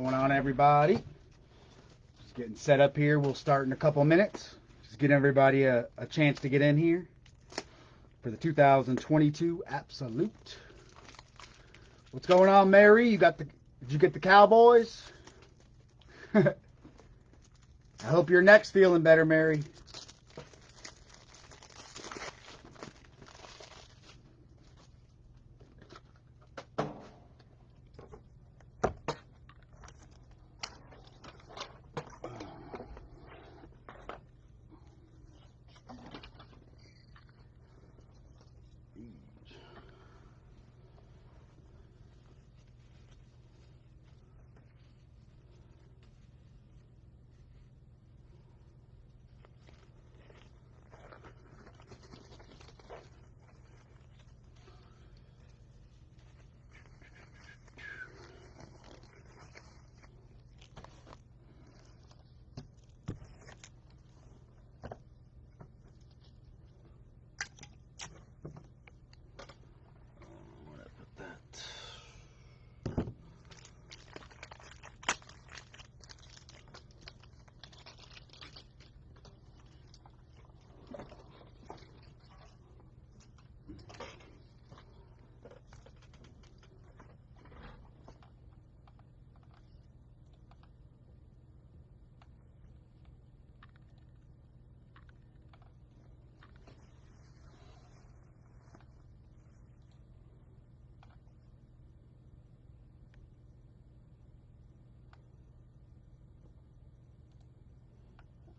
going on, everybody? Just getting set up here. We'll start in a couple minutes. Just getting everybody a chance to get in here for the 2022 Absolute. What's going on, Mary? Did you get the Cowboys? I hope your neck's feeling better, Mary.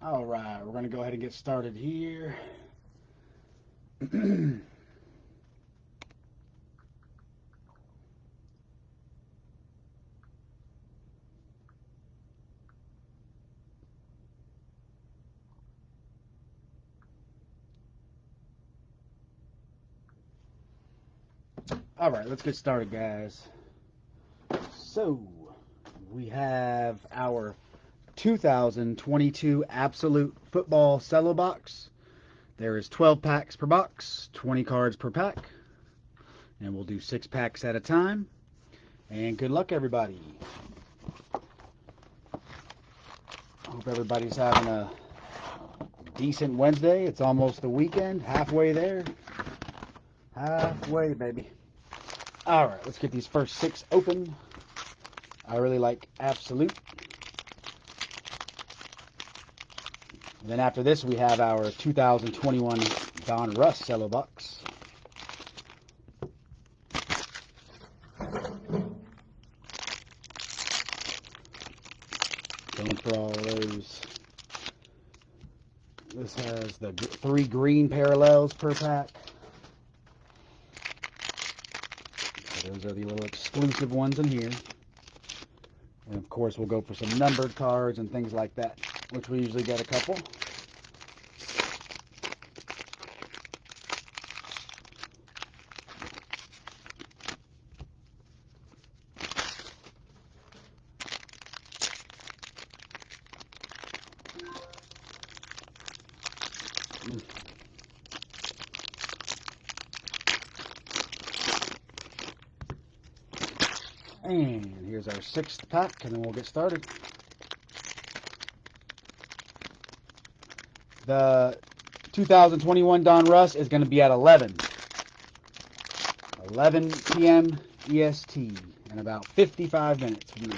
All right, we're going to go ahead and get started here. All right, let's get started, guys. So, we have our 2022 Absolute Football Cello box. There is 12 packs per box, 20 cards per pack, and we'll do 6 packs at a time. And good luck, everybody. Hope everybody's having a decent Wednesday. It's almost the weekend, halfway there. Halfway, baby. All right, let's get these first 6 open. I really like Absolute. And then after this, we have our 2021 Don Russ Cello box. Going for all those. This has the 3 green parallels per pack. So those are the little exclusive ones in here. And of course, we'll go for some numbered cards and things like that, which we usually get a couple. And here's our 6th pack, and then we'll get started. The 2021 Don Russ is going to be at 11 p.m. EST in about 55 minutes from now.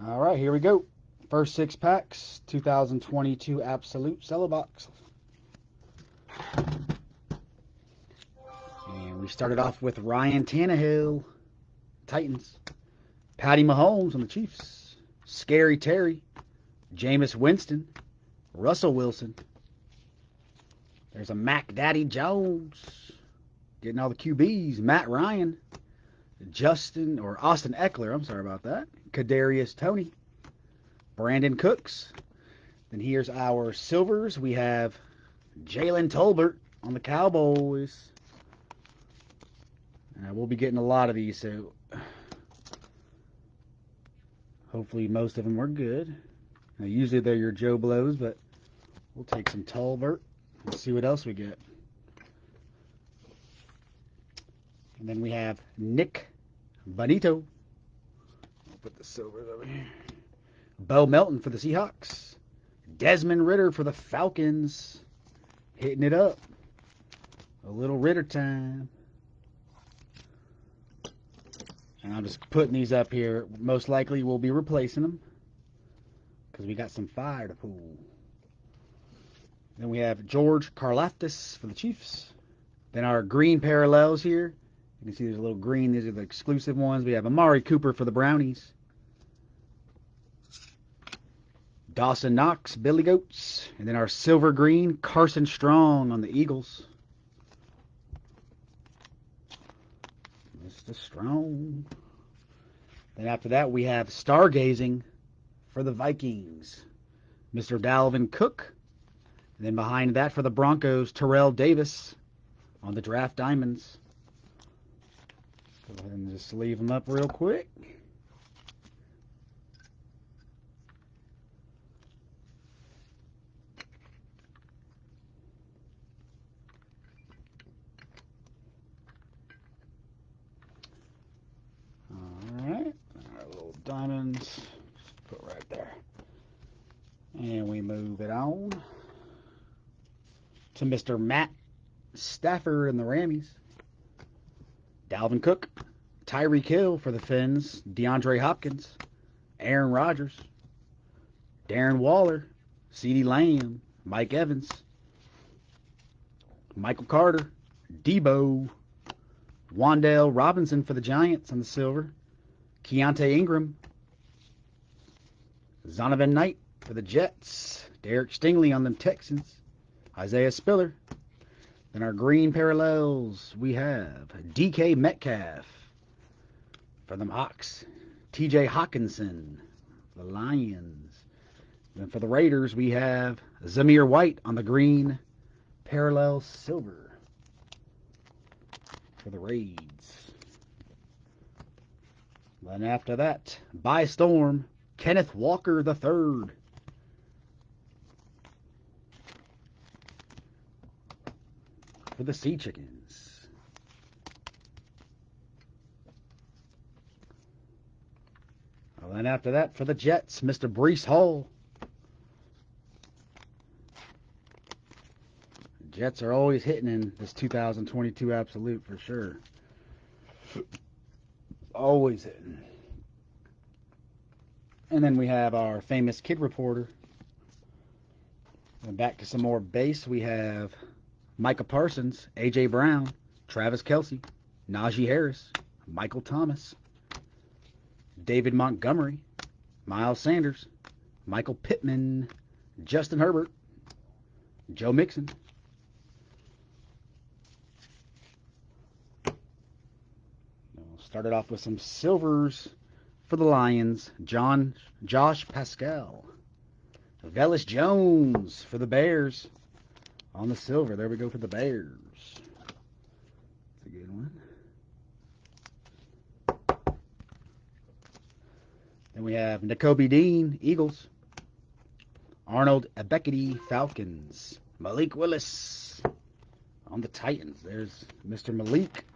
All right, here we go. First 6 packs, 2022 Absolute Cello box. And we started off with Ryan Tannehill, Titans. Patty Mahomes on the Chiefs. Scary Terry. Jameis Winston. Russell Wilson. There's a Mac Daddy Jones. Getting all the QBs. Matt Ryan. Austin Eckler. I'm sorry about that. Kadarius Toney. Brandon Cooks. Then here's our silvers. We have Jalen Tolbert on the Cowboys. We'll be getting a lot of these, so hopefully most of them are good. Now, usually they're your Joe Blows, but we'll take some Tolbert and see what else we get. And then we have Nick Bonito put the silvers over here. Bo Melton for the Seahawks. Desmond Ritter for the Falcons. Hitting it up. A little Ritter time. And I'm just putting these up here. Most likely we'll be replacing them, because we got some fire to pull. Then we have George Karlaftis for the Chiefs. Then our green parallels here. You can see there's a little green. These are the exclusive ones. We have Amari Cooper for the Brownies. Dawson Knox, Billy Goats. And then our silver green, Carson Strong on the Eagles. Mr. Strong. Then after that, we have Stargazing for the Vikings. Mr. Dalvin Cook. And then behind that for the Broncos, Terrell Davis on the Draft Diamonds. Go ahead and just leave them up real quick. Alright, our little diamonds, just put right there. And we move it on to Mr. Matt Stafford and the Rammies. Dalvin Cook, Tyreek Hill for the Finns, DeAndre Hopkins, Aaron Rodgers, Darren Waller, CeeDee Lamb, Mike Evans, Michael Carter, Debo, Wan'Dale Robinson for the Giants on the silver, Keontae Ingram, Zonovan Knight for the Jets, Derek Stingley on the Texans, Isaiah Spiller. Then our green parallels, we have DK Metcalf for the Hawks, TJ Hawkinson for the Lions. Then for the Raiders, we have Zamir White on the green parallel silver for the Raids. Then after that, by storm, Kenneth Walker III. For the Sea Chickens. And then after that, for the Jets, Mr. Breece Hall. Jets are always hitting in this 2022 Absolute for sure. Always hitting. And then we have our famous kid reporter. And back to some more base, we have Micah Parsons, A.J. Brown, Travis Kelce, Najee Harris, Michael Thomas, David Montgomery, Miles Sanders, Michael Pittman, Justin Herbert, Joe Mixon. We'll start it off with some silvers for the Lions. Josh Pascal. Velus Jones for the Bears. On the silver, there we go for the Bears. That's a good one. Then we have Nakobe Dean, Eagles. Arnold Ebekete, Falcons. Malik Willis on the Titans. There's Mr. Malik.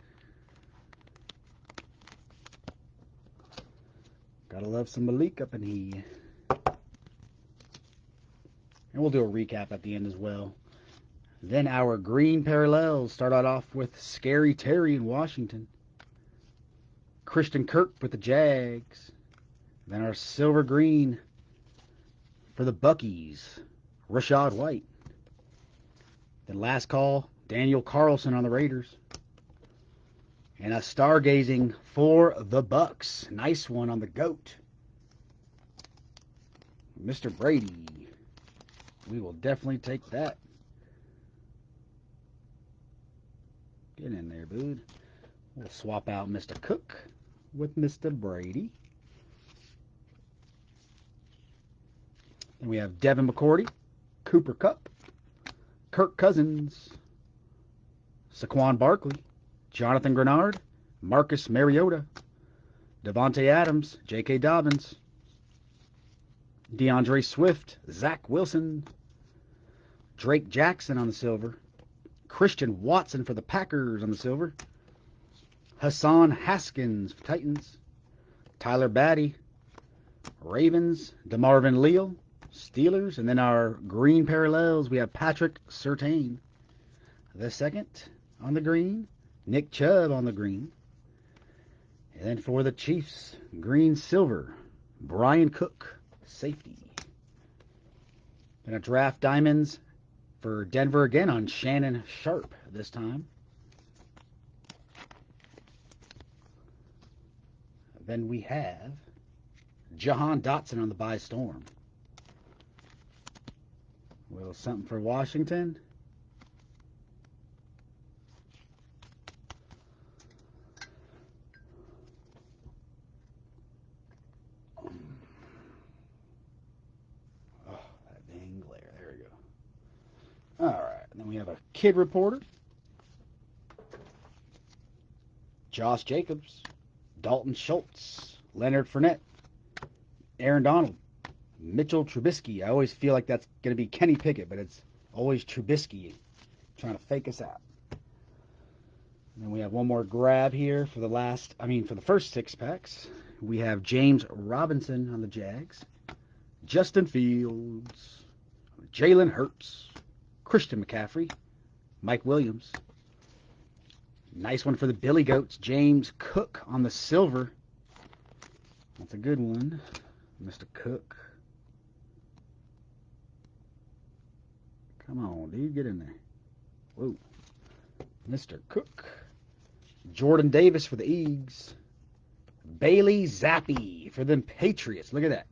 Gotta love some Malik up in here. And we'll do a recap at the end as well. Then our green parallels start out off with Scary Terry in Washington. Christian Kirk with the Jags. Then our silver green for the Buckies, Rashad White. Then last call, Daniel Carlson on the Raiders. And a stargazing for the Bucks. Nice one on the GOAT, Mr. Brady. We will definitely take that. Get in there, bud. We'll swap out Mr. Cook with Mr. Brady. Then we have Devin McCourty, Cooper Kupp, Kirk Cousins, Saquon Barkley, Jonathan Grenard, Marcus Mariota, Devontae Adams, J.K. Dobbins, DeAndre Swift, Zach Wilson, Drake Jackson on the silver, Christian Watson for the Packers on the silver, Hassan Haskins for Titans, Tyler Batty Ravens, DeMarvin Leal, Steelers, and then our green parallels, we have Patrick Surtain. The second on the green, Nick Chubb on the green. And then for the Chiefs, green silver, Brian Cook, safety. And a draft diamonds for Denver again on Shannon Sharp this time. Then we have Jahan Dotson on the by storm. A little something for Washington. Oh, that dang glare. There we go. All right. Then we have a kid reporter. Josh Jacobs, Dalton Schultz, Leonard Fournette, Aaron Donald, Mitchell Trubisky. I always feel like that's going to be Kenny Pickett, but it's always Trubisky trying to fake us out. And then we have one more grab here for the first 6 packs. We have James Robinson on the Jags, Justin Fields, Jalen Hurts, Christian McCaffrey, Mike Williams. Nice one for the Billy Goats, James Cook on the silver. That's a good one, Mr. Cook. Come on, dude, get in there. Whoa. Mr. Cook. Jordan Davis for the Eagles. Bailey Zappi for them Patriots. Look at that.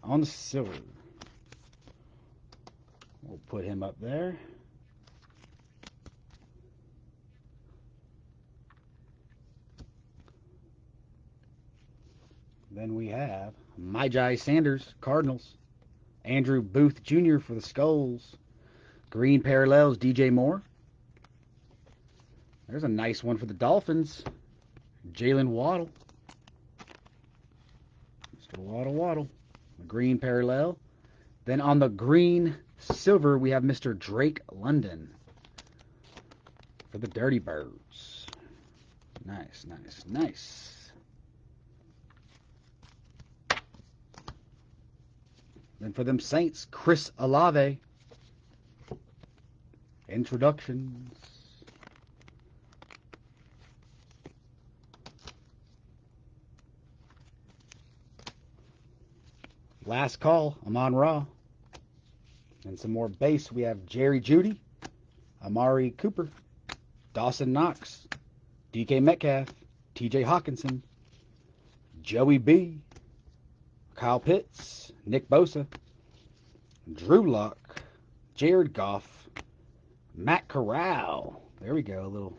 On the silver. We'll put him up there. Then we have Myjai Sanders, Cardinals. Andrew Booth Jr. for the Skulls. Green parallels, DJ Moore. There's a nice one for the Dolphins. Jalen Waddle. Mr. Waddle. The green parallel. Then on the green silver, we have Mr. Drake London for the Dirty Birds. Nice. Then for them Saints, Chris Olave. Introductions. Last call, Amon-Ra. And some more base. We have Jerry Jeudy, Amari Cooper, Dawson Knox, DK Metcalf, TJ Hawkinson, Joey B, Kyle Pitts, Nick Bosa, Drew Lock, Jared Goff, Matt Corral. There we go, a little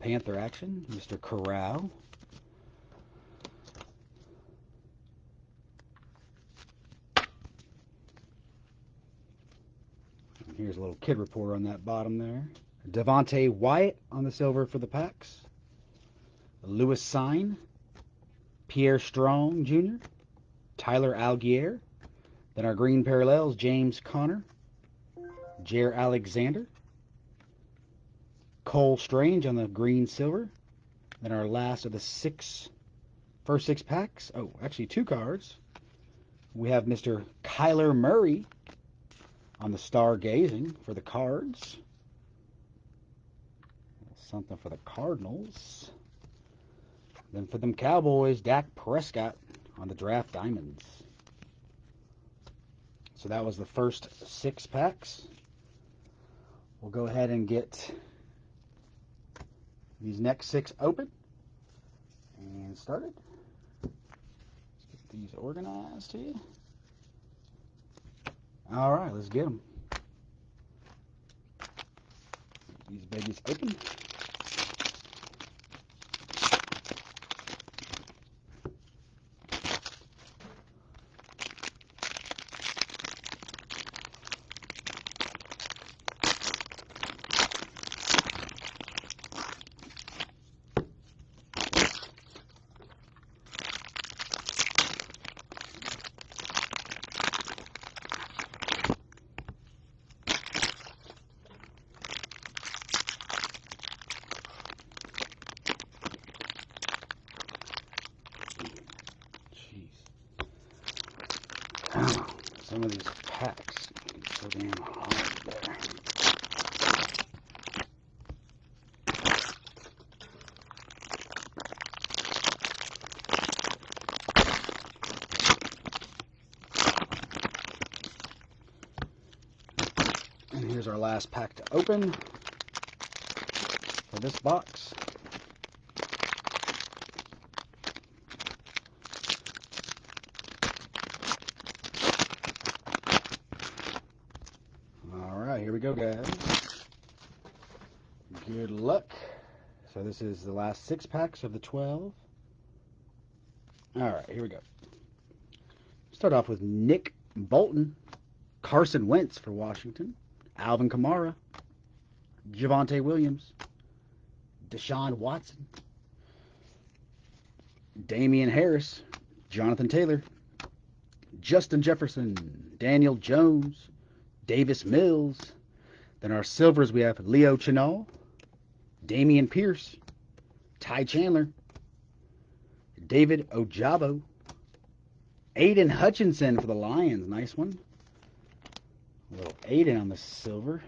Panther action. Mr. Corral. And here's a little kid report on that bottom there. Devontae Wyatt on the silver for the Packs. Lewis Sine, Pierre Strong Jr., Tyler Algier. Then our green parallels, James Conner, Jair Alexander, Cole Strange on the green silver. Then our last of the first 6 packs. Oh, actually 2 cards. We have Mr. Kyler Murray on the Stargazing for the Cards. Something for the Cardinals. Then for them Cowboys, Dak Prescott on the Draft Diamonds. So that was the first 6 packs. We'll go ahead and get these next 6 open and started. Let's get these organized here. All right, let's get them. These babies open. some of these packs get so damn hard there. And here's our last pack to open for this box. Here we go, guys. Good luck. So this is the last 6 packs of the 12. All right, here we go. Start off with Nick Bolton, Carson Wentz for Washington, Alvin Kamara, Javonte Williams, Deshaun Watson, Damian Harris, Jonathan Taylor, Justin Jefferson, Daniel Jones, Davis Mills. Then our silvers, we have Leo Chenal, Damian Pierce, Ty Chandler, David Ojabo, Aiden Hutchinson for the Lions. Nice one. A little Aiden on the silver.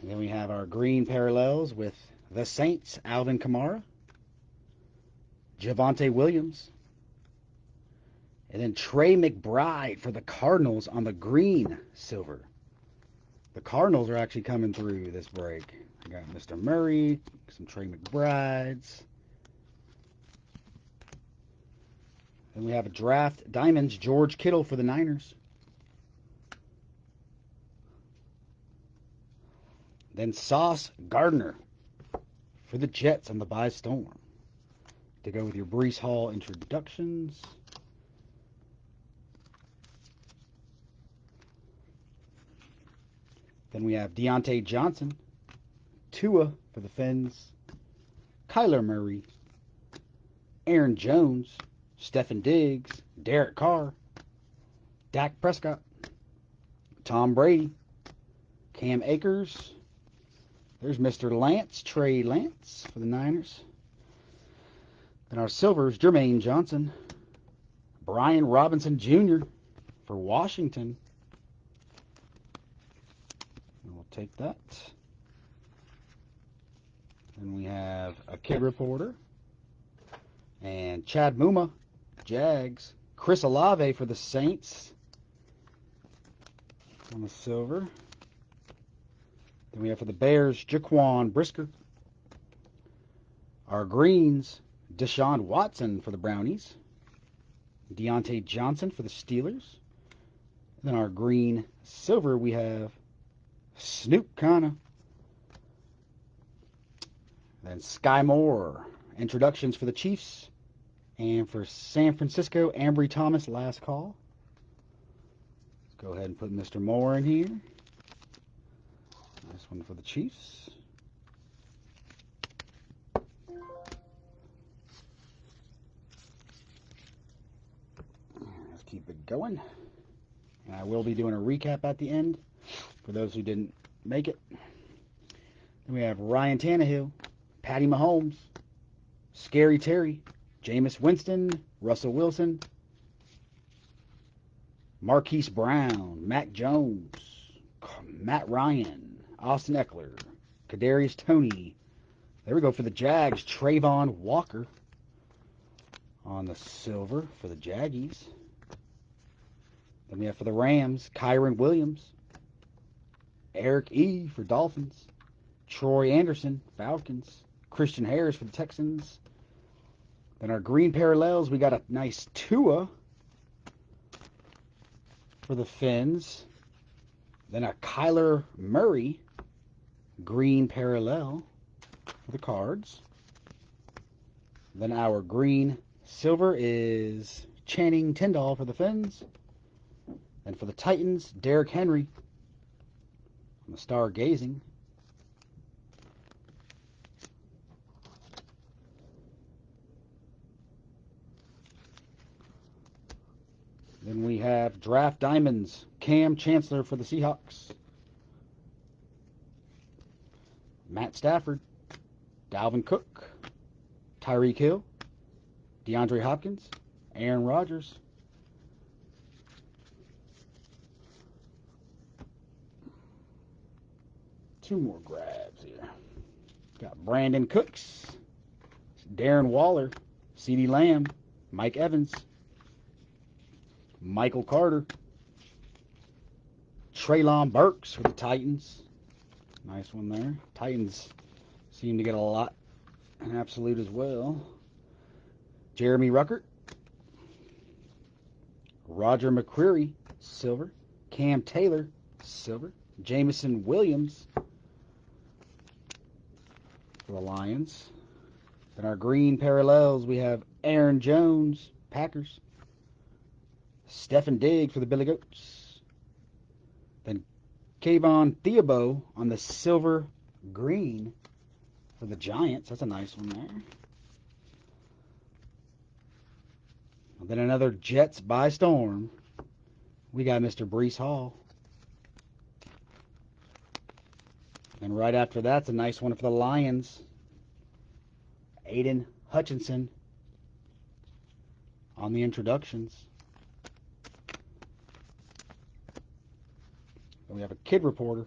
And then we have our green parallels with the Saints, Alvin Kamara, Javonte Williams, and then Trey McBride for the Cardinals on the green silver. The Cardinals are actually coming through this break. I got Mr. Murray, some Trey McBrides. Then we have a draft diamonds, George Kittle for the Niners. Then Sauce Gardner for the Jets on the By Storm. To go with your Breece Hall introductions. Then we have Deontay Johnson, Tua for the Fins, Kyler Murray, Aaron Jones, Stephen Diggs, Derek Carr, Dak Prescott, Tom Brady, Cam Akers. There's Mr. Lance, Trey Lance for the Niners. Then our silvers, Jermaine Johnson, Brian Robinson Jr. for Washington. And we'll take that. Then we have a kid reporter. And Chad Muma, Jags. Chris Olave for the Saints on the silver. Then we have for the Bears, Jaquan Brisker. Our greens, Deshaun Watson for the Brownies. Deontay Johnson for the Steelers. And then our green silver, we have Snoop Kana. Then Sky Moore, introductions for the Chiefs. And for San Francisco, Ambry Thomas, last call. Let's go ahead and put Mr. Moore in here. Nice one for the Chiefs. Let's keep it going. And I will be doing a recap at the end for those who didn't make it. Then we have Ryan Tannehill, Patty Mahomes, Scary Terry, Jameis Winston, Russell Wilson, Marquise Brown, Mac Jones, Matt Ryan, Austin Eckler, Kadarius Toney. There we go for the Jags, Trayvon Walker on the silver for the Jaggies. Then we have for the Rams, Kyron Williams, Eric E. for Dolphins, Troy Anderson, Falcons, Christian Harris for the Texans. Then our green parallels, we got a nice Tua for the Fins. Then a Kyler Murray green parallel for the Cards. Then our green silver is Channing Tindall for the Fins. And for the Titans, Derrick Henry on the Stargazing. Then we have Draft Diamonds, Cam Chancellor for the Seahawks. Matt Stafford, Dalvin Cook, Tyreek Hill, DeAndre Hopkins, Aaron Rodgers. Two more grabs here. Got Brandon Cooks, Darren Waller, CeeDee Lamb, Mike Evans, Michael Carter, Treylon Burks for the Titans. Nice one there. Titans seem to get a lot in absolute as well. Jeremy Ruckert, Roger McCreary, silver. Cam Taylor, silver. Jamison Williams for the Lions. Then our green parallels, we have Aaron Jones, Packers. Stephen Diggs for the Billy Goats. Then Kayvon Thibodeau on the silver green for the Giants. That's a nice one there. And then another Jets by storm. We got Mr. Breece Hall. And right after that's a nice one for the Lions. Aiden Hutchinson on the introductions. Then we have a kid reporter.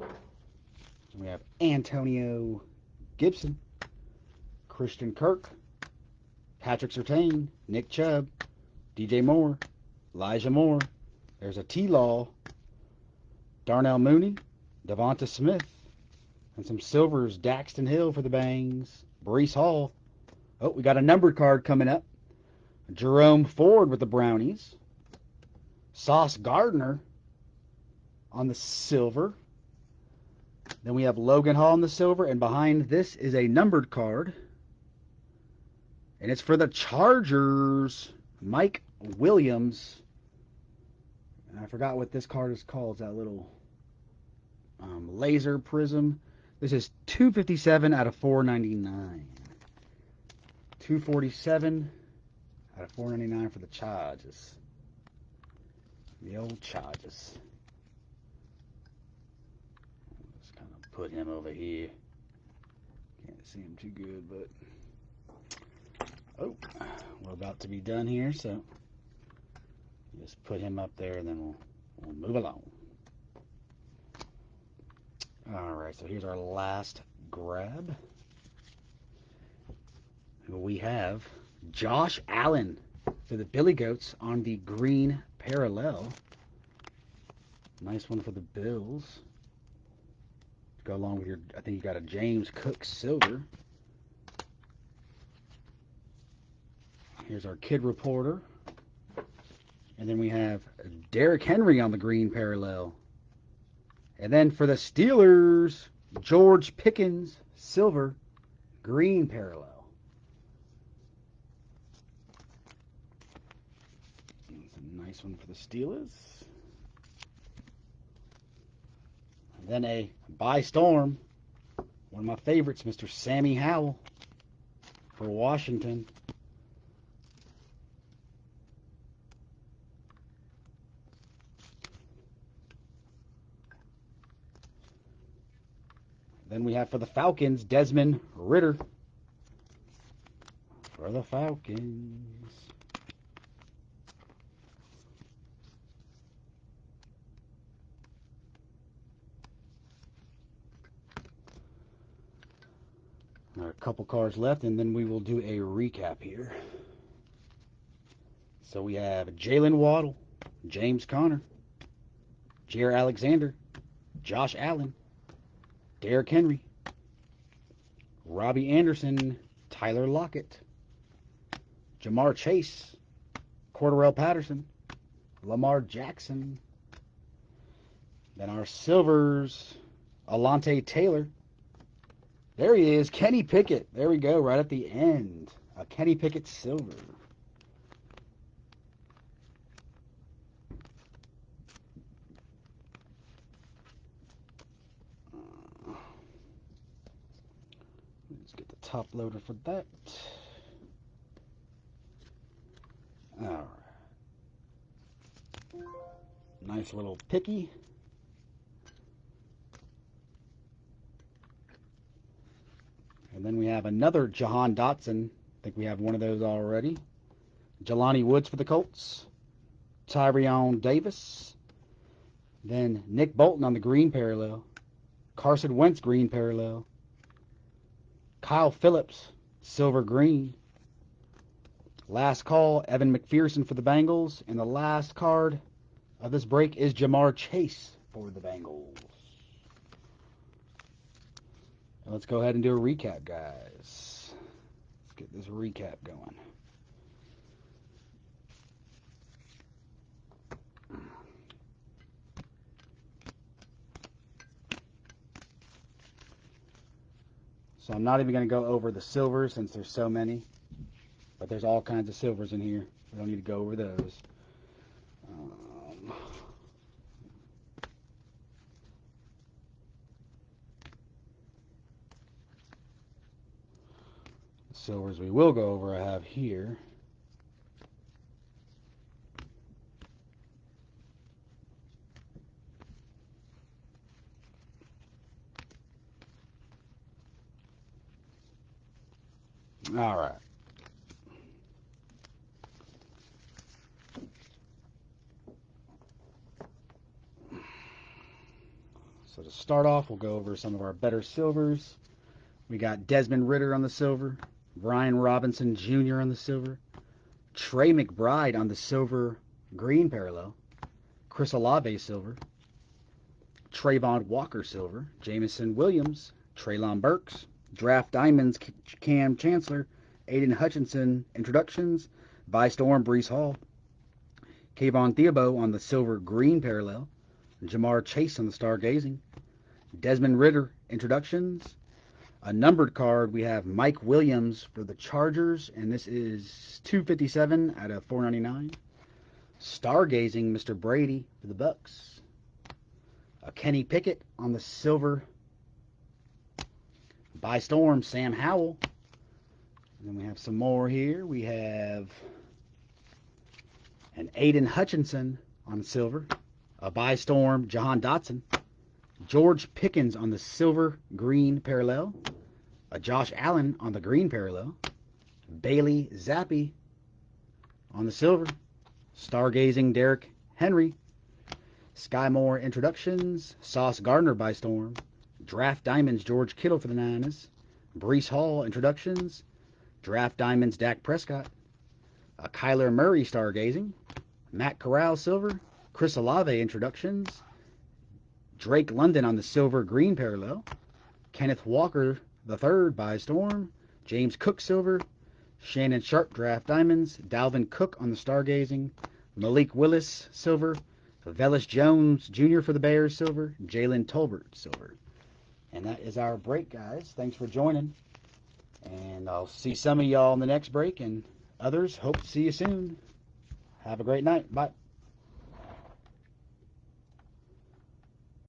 And we have Antonio Gibson, Christian Kirk, Patrick Surtain, Nick Chubb, DJ Moore, Elijah Moore. There's a T-Law, Darnell Mooney, Devonta Smith, and some silvers, Daxton Hill for the Bangs, Breece Hall. Oh, we got a numbered card coming up. Jerome Ford with the Brownies. Sauce Gardner on the silver. Then we have Logan Hall on the silver, and behind this is a numbered card. And it's for the Chargers, Mike Williams. And I forgot what this card is called. It's that little laser prism. This is 257 out of 499. 247 out of 499 for the Chargers. The old Chargers. Just kind of put him over here. Can't see him too good, but oh, we're about to be done here, so just put him up there, and then we'll move along. All right, so here's our last grab. We have Josh Allen for the Billy Goats on the green parallel. Nice one for the Bills. Go along with your, I think you got a James Cook silver. Here's our kid reporter. And then we have Derrick Henry on the green parallel. And then for the Steelers, George Pickens, silver, green parallel. That's a nice one for the Steelers. And then a by storm, one of my favorites, Mr. Sammy Howell for Washington. Then we have for the Falcons, Desmond Ridder. For the Falcons. There are a couple cards left, and then we will do a recap here. So we have Jalen Waddle, James Conner, Jair Alexander, Josh Allen, Derrick Henry, Robbie Anderson, Tyler Lockett, Jamar Chase, Cordarrelle Patterson, Lamar Jackson. Then our silvers, Alontae Taylor. There he is, Kenny Pickett. There we go, right at the end. A Kenny Pickett silver. Let's get the top loader for that. All right. Nice little picky. have another Jahan Dotson. I think we have one of those already. Jelani Woods for the Colts. Tyrion Davis. Then Nick Bolton on the green parallel. Carson Wentz green parallel. Kyle Phillips, silver green. Last call, Evan McPherson for the Bengals. And the last card of this break is Jamar Chase for the Bengals. And let's go ahead and do a recap, guys. Let's get this recap going. So I'm not even going to go over the silvers since there's so many. But there's all kinds of silvers in here. We don't need to go over those. The silvers we will go over I have here. All right. So to start off, we'll go over some of our better silvers. We got Desmond Ridder on the silver, Brian Robinson Jr. on the silver, Trey McBride on the silver green parallel, Chris Olave silver, Trayvon Walker silver, Jamison Williams, Treylon Burks, Draft Diamonds Cam Chancellor, Aiden Hutchinson introductions, By Storm Brees Hall, Kayvon Thibodeau on the silver green parallel, Jamar Chase on the stargazing, Desmond Ridder introductions. A numbered card, we have Mike Williams for the Chargers, and this is 257 out of 499. Stargazing, Mr. Brady for the Bucks. A Kenny Pickett on the silver. By Storm, Sam Howell. And then we have some more here. We have an Aiden Hutchinson on silver. A By Storm, Jahan Dotson. George Pickens on the silver green parallel. A Josh Allen on the green parallel. Bailey Zappi on the silver. Stargazing Derrick Henry. Sky Moore introductions. Sauce Gardner by Storm. Draft Diamonds George Kittle for the Niners. Brees Hall introductions. Draft Diamonds Dak Prescott. A Kyler Murray stargazing. Matt Corral silver. Chris Olave introductions. Drake London on the silver green parallel. Kenneth Walker III by Storm. James Cook silver. Shannon Sharp draft diamonds. Dalvin Cook on the stargazing. Malik Willis silver. Velus Jones Jr. for the Bears silver. Jalen Tolbert silver. And that is our break, guys. Thanks for joining. And I'll see some of y'all in the next break, and others hope to see you soon. Have a great night. Bye.